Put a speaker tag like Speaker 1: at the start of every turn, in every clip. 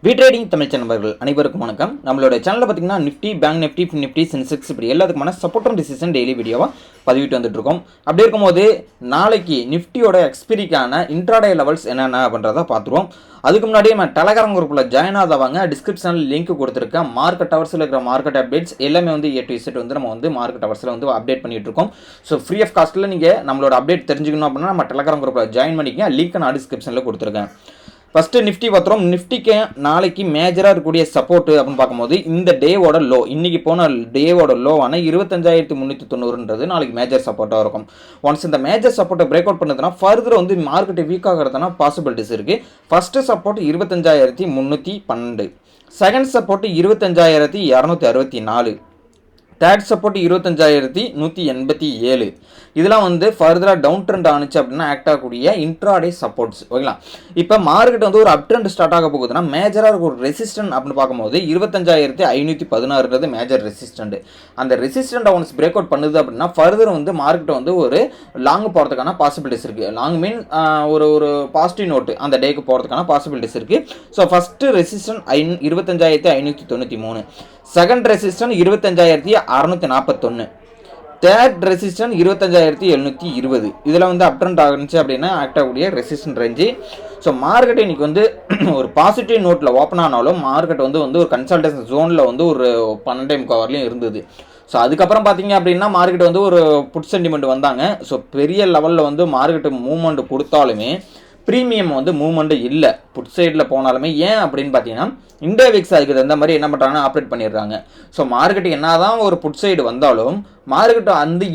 Speaker 1: Trading Tamil நண்பர்கள் அனைவருக்கும் வணக்கம். நம்மளோட சேனலில் பார்த்தீங்கன்னா Nifty, bank Nifty, Nifty, Sensex இப்படி எல்லாத்துக்குமான சப்போர்ட் அண்ட் ரெசிஸ்டன்ஸ் டெய்லி வீடியோவாக பதிவிட்டு வந்துட்டு இருக்கோம். அப்படி இருக்கும்போது நாளைக்கு நிஃப்டியோட எக்ஸ்பிரிக்கான இன்ட்ராடே லெவல்ஸ் என்னென்ன அப்படின்றத பார்த்துருவோம். அதுக்கு முன்னாடி நம்ம டெலகிராம் குரூப்பில் ஜாயின் ஆதவங்க டிஸ்கிரிப்ஷனில் லிங்க் கொடுத்துருக்கேன். மார்க்கெட் ஹவர்ஸில் இருக்கிற மார்க்கெட் அப்டேட்ஸ் எல்லாமே வந்து A to Z வந்து நம்ம வந்து மார்க்கெட் ஹவர்ஸில் வந்து அப்டேட் பண்ணிட்டு இருக்கோம். ஸோ ஃப்ரீ ஆஃப் காஸ்ட்டில் நீங்கள் நம்மளோட அப்டேட் தெரிஞ்சுக்கணும் அப்படின்னா நம்ம டெலகிராம் குரூப்பில் ஜாயின் பண்ணிக்கங்க. லிங்க் நான் டிஸ்கிரிப்ஷனில் கொடுத்துருக்கேன். First Nifty பார்த்துறோம். நிஃப்டிக்கு நாளைக்கு மேஜராக இருக்கக்கூடிய சப்போர்ட் அப்படின்னு பார்க்கும்போது இந்த டேவோட லோ, இன்னைக்கு போன டேவோட லோவான 25,390 நாளைக்கு மேஜர் சப்போர்ட்டாக இருக்கும். ஒன்ஸ் இந்த மேஜர் சப்போர்ட்டை பிரேக் அவுட் பண்ணதுன்னா ஃபர்தர் வந்து மார்க்கெட் வீக் ஆகிறதுனா பாசிபிலிட்டிஸ் இருக்குது. First support 25,312, second support 25,264, third support 25,187. இதெல்லாம் வந்து ஃபர்தராக டவுன் ட்ரெண்ட் ஆனிச்சு அப்படின்னா ஆக்ட் ஆகக்கூடிய இன்ட்ராடே சப்போர்ட்ஸ். ஓகேங்களா? இப்போ மார்க்கெட் வந்து ஒரு அப் ட்ரெண்ட் ஸ்டார்ட் ஆக போகுதுன்னா மேஜராக இருக்க ஒரு ரெசிஸ்டன்ட் அப்படின்னு பார்க்கும்போது 25,516 மேஜர் ரெசிஸ்டன்ட். அந்த ரெசிஸ்டன்ட் ஒன்ஸ் பிரேக் அவுட் பண்ணுது அப்படின்னா ஃபர்தர் வந்து மார்க்கெட் வந்து ஒரு லாங் போகிறதுக்கான பாசிபிலிட்டிஸ் இருக்குது. லாங் மீன் ஒரு பாசிட்டிவ் நோட்டு அந்த டேக்கு போகிறதுக்கான பாசிபிலிட்டிஸ் இருக்குது. So first resistant 25,593, second resistant 25,641, third resistant 25,720. இதில் வந்து அப் ட்ரெண்ட் ஆகிருந்துச்சு அப்படின்னா ஆக்ட் ஆகக்கூடிய ரெசிஸ்டன்ட் ரேஞ்சு. ஸோ மார்க்கெட் இன்னைக்கு வந்து ஒரு பாசிட்டிவ் நோட்டில் ஓப்பன் ஆனாலும் மார்க்கெட் வந்து ஒரு கன்சல்டேஷன் ஜோனில் வந்து ஒரு 12.25 வரலையும் இருந்தது. ஸோ அதுக்கப்புறம் பார்த்தீங்க அப்படின்னா மார்க்கெட் வந்து ஒரு புட் சென்டிமெண்ட் வந்தாங்க. ஸோ பெரிய லெவலில் வந்து மார்க்கெட்டு மூவ்மெண்ட் கொடுத்தாலுமே ப்ரீமியம் வந்து மூவ்மெண்ட்டு இல்லை புட் சைடில் போனாலுமே. ஏன் அப்படின்னு பார்த்தீங்கன்னா இந்தியா விக்ஸ் அதுக்கு தகுந்த மாதிரி என்ன பண்ணுறாங்கன்னா ஆப்ரேட் பண்ணிடுறாங்க. ஸோ மார்க்கெட் என்ன தான் ஒரு புட் சைடு வந்தாலும் மார்க்கெட்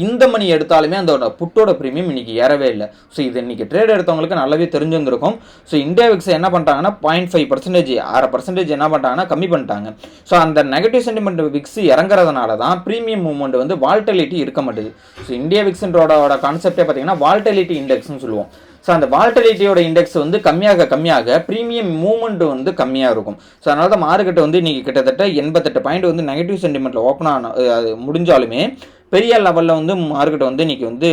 Speaker 1: இந்த மணி எடுத்தாலுமே அந்த புட்டோட ப்ரீமியம் இன்னைக்கு ஏறவே இல்லை. ஸோ இது இன்னைக்கு ட்ரேட் எடுத்தவங்களுக்கு நல்லாவே தெரிஞ்சிருந்திருக்கும். ஸோ இந்தியா விக்ஸ் என்ன பண்ணிட்டாங்கன்னா 0.5%, 6% என்ன பண்ணிட்டாங்கன்னா கம்மி பண்ணிட்டாங்க. ஸோ அந்த நெகட்டிவ் சென்டிமெண்ட் விக்ஸ் இறங்குறதுனால தான் ப்ரீமியம் மூவ்மெண்ட் வந்து வால்டிலிட்டி இருக்க மாட்டேது. ஸோ இந்தியா விக்ஸ்ன்றோட கான்செப்டே பார்த்தீங்கன்னா வால்டிலிட்டி இண்டெக்ஸ்னு சொல்லுவோம். ஸோ அந்த வால்டிலிட்டியோட இண்டெக்ஸ் வந்து கம்மியாக ப்ரீமியம் மூவ்மெண்ட் வந்து கம்மியாக இருக்கும். ஸோ அதனால தான் மார்க்கெட் வந்து இன்றைக்கி கிட்டத்தட்ட 88 பாயிண்ட் வந்து நெகட்டிவ் சென்டிமெண்ட்டில் ஓப்பன் ஆன முடிஞ்சாலுமே பெரிய லெவலில் வந்து மார்க்கெட் வந்து இன்றைக்கி வந்து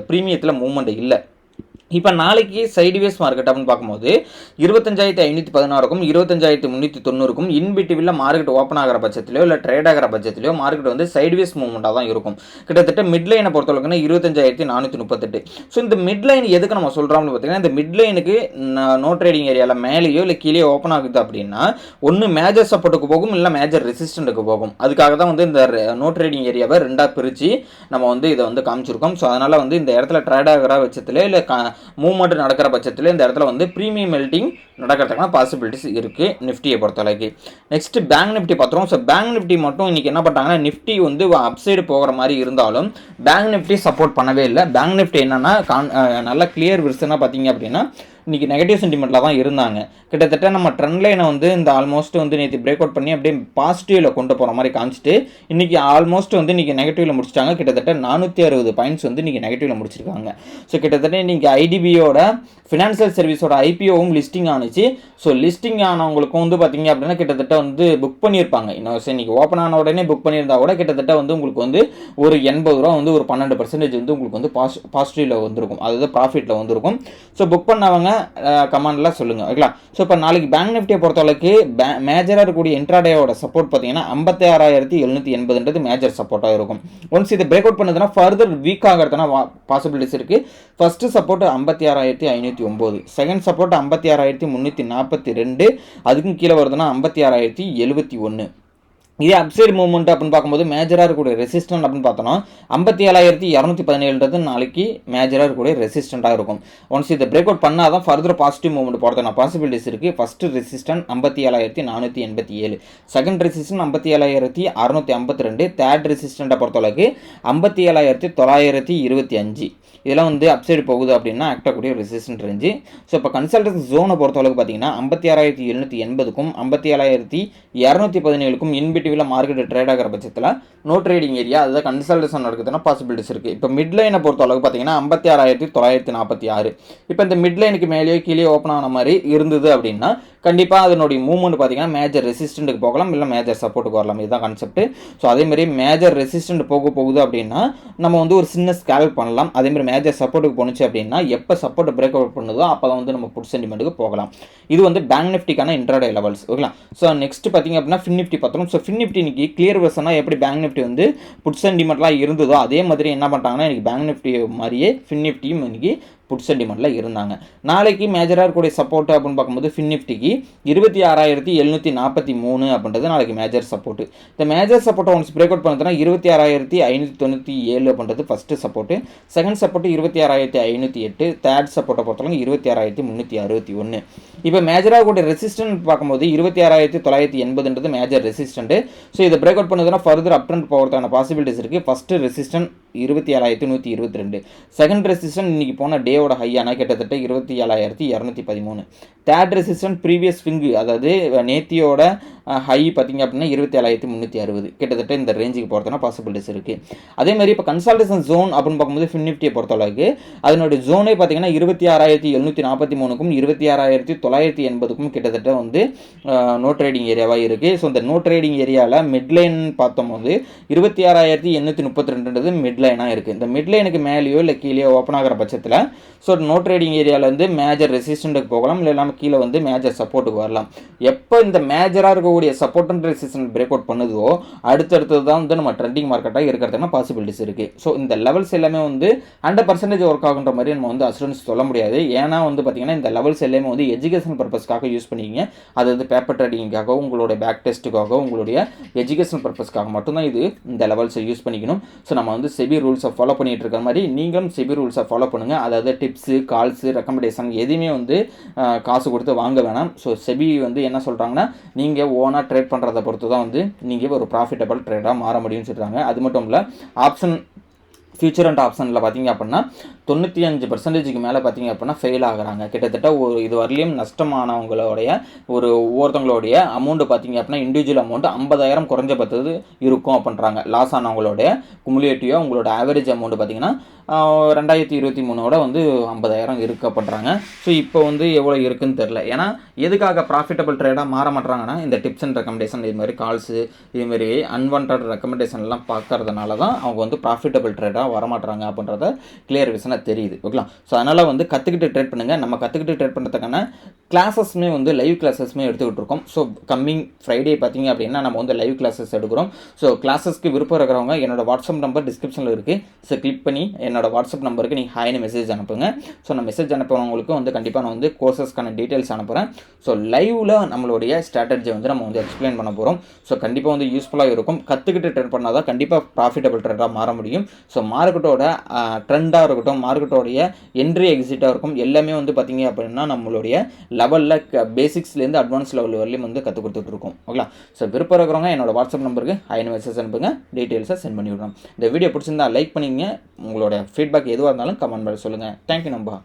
Speaker 1: ப்ரீமியத்தில் மூவ்மெண்ட் இல்லை. இப்போ நாளைக்கு சைடுவேஸ் மார்க்கெட் அப்படின்னு பார்க்கும்போது 25,516க்கும் 25,390க்கும் இன்பிட்டிவில் மார்க்கெட் ஓப்பன் ஆகிற பட்சத்திலையோ இல்லை ட்ரேட் ஆகிற பட்சத்திலையோ மார்க்கெட் வந்து சைடுவேஸ் மூவ்மெண்ட்டாக தான் இருக்கும். கிட்டத்தட்ட மிட்லைனை பொறுத்தளவுக்குன்னா 25,438. ஸோ இந்த மிட்லைன் எதுக்கு நம்ம சொல்கிறோம்னு பார்த்தீங்கன்னா இந்த மிட்லைனுக்கு நோ ட்ரேடிங் ஏரியாவில் மேலேயோ இல்லை கீழே ஓப்பன் ஆகுது அப்படின்னா ஒன்று மேஜர் சப்போர்ட்டுக்கு போகும் இல்லை மேஜர் ரெசிஸ்டண்ட்டுக்கு போகும். அதுக்காக தான் வந்து இந்த நோ ட்ரேடிங் ஏரியாவை ரெண்டாக பிரித்து நம்ம வந்து இதை வந்து காமிச்சிருக்கோம். ஸோ அதனால் வந்து இந்த இடத்துல ட்ரேட் ஆகிற பட்சத்தில் இல்லை மூவ்மெண்ட் நடக்கிற பட்சத்தில் இந்த இடத்துல வந்து ப்ரீமியம் மெல்டிங் நடக்கிறதுக்கான பாசிபிலிட்டிஸ் இருக்குது நிஃப்டியை பொறுத்தளவுக்கு. நெக்ஸ்ட் பேங்க் நிஃப்டி பார்த்துருவோம். ஸோ பேங்க் நிஃப்டி மட்டும் இன்றைக்கி என்ன பண்ணுறாங்கன்னா நிஃப்டி வந்து அப்சைடு போகிற மாதிரி இருந்தாலும் பேங்க் நிஃப்டி சப்போர்ட் பண்ணவே இல்லை. பேங்க் நிஃப்டி என்னென்னா நல்ல கிளியர் விர்ஸ்னா பார்த்தீங்க அப்படின்னா இன்றைக்கி நெகட்டிவ் சென்டிமெண்ட்டில் தான் இருந்தாங்க. கிட்டத்தட்ட நம்ம ட்ரெண்ட் லைனை வந்து இந்த ஆல்மோஸ்ட் வந்து நேற்று பிரேக் அவுட் பண்ணி அப்படியே பாசிட்டிவில் கொண்டு போகிற மாதிரி காமிச்சிட்டு இன்றைக்கி ஆல்மோஸ்ட் வந்து இன்றைக்கி நெகட்டிவில் முடிச்சிட்டாங்க. கிட்டத்தட்ட 460 பாயிண்ட்ஸ் வந்து இன்றைக்கி நெகட்டிவில் முடிச்சிருக்காங்க. ஸோ கிட்டத்தட்ட இன்றைக்கி ஐடிபியோட ஃபினான்ஷியல் சர்வீஸோட ஐபிஓவும் லிஸ்டிங் ஆனிச்சு. ஸோ லிஸ்டிங் ஆனவங்களுக்கும் வந்து பார்த்தீங்க அப்படின்னா கிட்டத்தட்ட வந்து புக் பண்ணியிருப்பாங்க. இன்னும் இன்றைக்கி ஓப்பன் ஆன உடனே புக் பண்ணியிருந்தா கூட கிட்டத்தட்ட வந்து உங்களுக்கு வந்து ஒரு 80 ரூபா வந்து ஒரு 12% வந்து உங்களுக்கு வந்து பாசிட்டிவில் வந்திருக்கும், அதாவது ப்ராஃபிட்டில் வந்திருக்கும். ஸோ புக் பண்ணவங்க கமெண்ட்லாம் சொல்லுங்கள். ஓகேங்களா? ஸோ இப்போ நாளைக்கு பேங்க் நிஃப்டியை பொறுத்தளவுக்கு மேஜராக இருக்கக்கூடிய இன்ட்ராடேயோட சப்போர்ட் பார்த்தீங்கன்னா 56,780 மேஜர் சப்போர்ட்டாக இருக்கும். ஒன்ஸ் இதை பிரேக் அவுட் பண்ணுதுன்னா ஃபர்தர் வீக் ஆகிறதுனா பாசிபிலிட்டிஸ் இருக்குது. ஃபஸ்ட்டு சப்போர்ட் 56,509, செகண்ட் சப்போர்ட் 56,342, அதுக்கும் கீழே வருதுன்னா 56,071. இதே அப்சைடு மூவ்மெண்ட் அப்படின்னு பார்க்கும்போது மேஜராக இருக்கக்கூடிய ரெசிஸ்டன்ட் அப்படின்னு பார்த்தோன்னா 57,217 நாளைக்கு மேஜராக இருக்கக்கூடிய ரெசிஸ்டண்ட்டாக இருக்கும். ஒன்ஸ் இதை பிரேக் அவுட் பண்ணால் தான் ஃபர்தர் பாசிட்டிவ் மூவ்மெண்ட் போகிறதுனா பாசிபிலிட்டிஸ் இருக்குது. First resistant 57,487, second resistant 57,652, third ரெசிஸ்டண்ட்டை பொறுத்தளவுக்கு 57,925. இதெல்லாம் வந்து அப்சைடு போகுது அப்படின்னா ஆக்ட் ஆகக்கூடிய ரெசிஸ்டன்ட் ரேஞ்சு. ஸோ இப்போ கன்சல்டன்சி ஜோனை பொறுத்தளவுக்கு பார்த்தீங்கன்னா 56,780க்கும் 57,217க்கும் இன்பிட்வீன் பாசிட்டிவ்ல மார்க்கெட் ட்ரேட் ஆகிற பட்சத்தில் நோ ட்ரேடிங் ஏரியா அதாவது கன்சல்டேஷன் நடக்குதுன்னா பாசிபிலிட்டிஸ் இருக்குது. இப்போ மிட் லைனை பொறுத்த அளவுக்கு பார்த்தீங்கன்னா 56,946. இப்போ இந்த மிட் லைனுக்கு மேலேயோ கீழே ஓப்பன் ஆன மாதிரி இருந்தது அப்படின்னா கண்டிப்பாக அதனுடைய மூவ்மெண்ட் பார்த்தீங்கன்னா மேஜர் ரெசிஸ்டண்ட்டுக்கு போகலாம், இல்லை மேஜர் சப்போர்ட்டுக்கு வரலாம். இதுதான் கான்செப்ட். ஸோ அதேமாதிரி மேஜர் ரெசிஸ்டன்ட் போகுது அப்படின்னா நம்ம வந்து ஒரு சின்ன ஸ்கேல்ப் பண்ணலாம். அதேமாதிரி மேஜர் சப்போர்ட்டுக்கு போணுச்சு அப்படின்னா எப்போ சப்போர்ட் பிரேக் அவுட் பண்ணுதோ அப்போ தான் வந்து நம்ம புட் சென்டிமெண்ட்டுக்கு போகலாம். இது வந்து பேங்க் நிஃப்டிக்கான இன்ட்ராடே லெவல்ஸ். ஓகேங்களா. ஸோ நெக்ஸ்ட் பார்த்தீங்க அப்படின்னா ஃபின் நிஃப்டி பார்த்தோம். ஸோ ஃபின் நிஃப்டி இன்னைக்கு கிளியர் வெர்ஷனாக எப்படி பேங்க் நிஃப்டி வந்து புட் சென்டிமெண்ட்லாம் இருந்ததோ அதே மாதிரி என்ன பண்ணிட்டாங்கன்னா இன்னைக்கு பேங்க் நிஃப்டி மாதிரியே ஃபின் நிஃப்டியும் இன்னைக்கு புட் சென்டிமெண்ட்டில் இருந்தாங்க. நாளைக்கு மேஜராக இருக்கக்கூடிய சப்போர்ட் அப்படின்னு பார்க்கும்போது ஃபின் நிஃப்டிக்கு 26,743 அப்படின்றது நாளைக்கு மேஜர் சப்போர்ட். இந்த மேஜர் சப்போர்ட்டை ஒன்ஸ் பிரேக் அவுட் பண்ணுறதுனா 26,597 அப்படின்றது first support. Second support 26,508. Third சப்போர்ட்டை பொறுத்தவரைக்கும் 26,361. இப்போ மேஜராக கூடிய ரெசிஸ்டன்ட் பார்க்கும்போது 26,980 மேஜர் ரெசிஸ்டன்ட். ஸோ இதை பிரேக் அவுட் பண்ணுறதுனா ஃபர்தர் அப் ட்ரெண்ட் போகிறதுக்கான பாசிபிலிட்டிஸ் இருக்குது. First resistant 27,122. செகண்ட் ரெசிஸ்டன்ட் இன்னைக்கு போன டேவோட ஹையான கிட்டத்தட்ட 27,213. தேர்ட் ரெசிஸ்டன்ட் ப்ரீவியஸ் ஸ்விங்கு அதாவது நேத்தியோட ஹை பார்த்தீங்க அப்படின்னா 27,360. கிட்டத்தட்ட இந்த ரேஞ்சுக்கு போகிறதுனா பாசிபிலிட்டிஸ் இருக்குது. அதே மாதிரி இப்போ கன்சல்டேஷன் ஜோன் அப்படின்னு பார்க்கும்போது ஃபின் நிஃப்டியை பொறுத்தளவுக்கு அதனுடைய ஜோனே பார்த்தீங்கன்னா 26,743க்கும் 26,980க்கும் கிட்டத்தட்ட வந்து நோ ட்ரேடிங் ஏரியாவாக இருக்குது. ஸோ இந்த நோ ட்ரேடிங் ஏரியாவில் மிட்லைன் பார்த்தோம்போது 26,832 மிட்லைனாக இருக்குது. இந்த மிட்லைனுக்கு மேலேயோ இல்லை கீழே ஓப்பன் ஆகிற பட்சத்தில் ஸோ நோ ட்ரேடிங் ஏரியாவில் வந்து மேஜர் ரெசிஸ்டண்ட்டுக்கு போகலாம், இல்லை இல்லாமல் கீழே வந்து மேஜர் சப்போர்ட்டுக்கு வரலாம். எப்போ இந்த மேஜராக இருக்கக்கூடிய support and resistant break out பண்ணுதோ அடுத்தடுத்தது தான் வந்து நம்ம ட்ரெண்டிங் மார்க்கெட்டாக இருக்கிறதுனா பாசிபிலிட்டிஸ் இருக்குது. ஸோ இந்த லெவல்ஸ் எல்லாமே வந்து 100% ஒர்க் ஆகுன்ற மாதிரி நம்ம வந்து அசூரன்ஸ் சொல்ல முடியாது. ஏன்னா வந்து பார்த்தீங்கன்னா இந்த லெவல்ஸ் எல்லாமே வந்து எஜுகேஷன் பர்பஸ்க்காக யூஸ் பண்ணிக்கிங்க. அதாவது பேப்பர் ட்ரேடிங்காக உங்களுடைய பேக் டெஸ்ட்டுக்காக உங்களுடைய எஜுகேஷன் பர்பஸ்க்காக மட்டும்தான் இது இந்த லெவல்ஸை யூஸ் பண்ணிக்கணும். ஸோ நம்ம வந்து செபி ரூல்ஸை ஃபாலோ பண்ணிட்டு இருக்கிற மாதிரி நீங்களும் செபி ரூல்ஸை ஃபாலோ பண்ணுங்கள். அதாவது டிப்ஸு கால்ஸு ரெக்கமெண்டேஷன் எதுவுமே வந்து காசு கொடுத்து வாங்க வேணாம். ஸோ செபி வந்து என்ன சொல்கிறாங்கன்னா நீங்கள் ஓனாக ட்ரேட் பண்ணுறதை பொறுத்து தான் வந்து நீங்கள் ஒரு ப்ராஃபிட்டபிள் ட்ரேடாக மாற முடியும்னு சொல்கிறாங்க. அது மட்டும் இல்லை ஆப்ஷன் ஃபியூச்சர் அண்ட் ஆப்ஷனில் பார்த்தீங்க அப்படின்னா 95% மேலே பார்த்தீங்க அப்படின்னா ஃபெயில் ஆகுறாங்க. கிட்டத்தட்ட ஒரு இது வரலையும் நஷ்டமானவங்களுடைய ஒவ்வொருத்தவங்களுடைய அமௌண்ட்டு பார்த்தீங்க அப்படின்னா இண்டிவிஜுவல் அமௌண்ட் 50,000 குறைஞ்சபட்டது இருக்கும் அப்படின்றாங்க. லாஸ் ஆனவங்களுடைய குமுலேட்டிவாக உங்களோட ஆவரேஜ் அமௌண்ட் பார்த்தீங்கன்னா 2023 வந்து 50,000 இருக்குது அப்படின்றாங்க. ஸோ இப்போ வந்து எவ்வளோ இருக்குன்னு தெரில. ஏன்னா எதுக்காக ப்ராஃபிட்டபிள் ட்ரேடாக மாற மாட்டாங்கன்னா இந்த டிப்ஸ் அண்ட் ரெக்கமெண்டேஷன் இதுமாதிரி கால்ஸு இதுமாரி அன்வான்ட் ரெக்கமெண்டேஷன்லாம் பார்க்கறதுனால தான் அவங்க வந்து ப்ராஃபிட்டபிள் ட்ரேடாக வரமாட்டாங்க அப்படின்றத கிளியர் விஷனாக தெரியுது. ஓகேங்களா. ஸோ அதனால் வந்து கற்றுக்கிட்டு ட்ரேட் பண்ணுங்கள். நம்ம கற்றுக்கிட்டு ட்ரேட் பண்ணுறதுக்கான கிளாஸஸ்மே வந்து லைவ் கிளாஸஸ்மே எடுத்துக்கிட்டு இருக்கோம். ஸோ கம்மிங் ஃப்ரைடே பார்த்தீங்க அப்படின்னா நம்ம வந்து லைவ் கிளாஸஸ் எடுக்கிறோம். ஸோ கிளாஸஸ்க்கு விருப்பம் இருக்கிறவங்க என்னோட வாட்ஸ்அப் நம்பர் டிஸ்கிரிப்ஷனில் இருக்குது. ஸோ கிளிக் பண்ணி என்னோட வாட்ஸ்அப் நம்பருக்கு நீங்கள் ஹாய்னு மெசேஜ் அனுப்புங்க. ஸோ நான் மெசேஜ் அனுப்புறவங்களுக்கு வந்து கண்டிப்பாக நான் வந்து கோர்சஸ்க்கான டீட்டெயில்ஸ் அனுப்புகிறேன். ஸோ லைவில் நம்மளுடைய ஸ்ட்ராட்டஜி வந்து நம்ம வந்து எக்ஸ்பிளைன் பண்ண போகிறோம். ஸோ கண்டிப்பாக வந்து யூஸ்ஃபுல்லாக இருக்கும். கற்றுக்கிட்டு ட்ரேட் பண்ணால் தான் கண்டிப்பாக ப்ராஃபிட்டபிள் ட்ரேடாக மாற முடியும். ஸோ மார்க்கெட்டோட ட்ரெண்டாக இருக்கட்டும், மார்க்கெட்டோடைய என்ட்ரி எக்ஸிட்டாக இருக்கும், எல்லாமே வந்து பார்த்தீங்க அப்படின்னா நம்மளுடைய லெவலில் பேசிக்ஸ்லேருந்து அட்வான்ஸ் லெவல் வரலையும் வந்து கற்றுக் கொடுத்துட்ருக்கோம். ஓகேங்களா. ஸோ விருப்பம் இருக்கிறவங்க என்னோட வாட்ஸ்அப் நம்பருக்கு ஹாய்னு மெசேஜ் அனுப்புங்க. டீட்டெயில்ஸை சென்ட் பண்ணி விடுறோம். இந்த வீடியோ பிடிச்சிருந்தா லைக் பண்ணிங்க. உங்களோட ஃபீட்பேக் எதுவாக இருந்தாலும் கமெண்ட் பண்ணி சொல்லுங்கள். தேங்க்யூ நம்பா.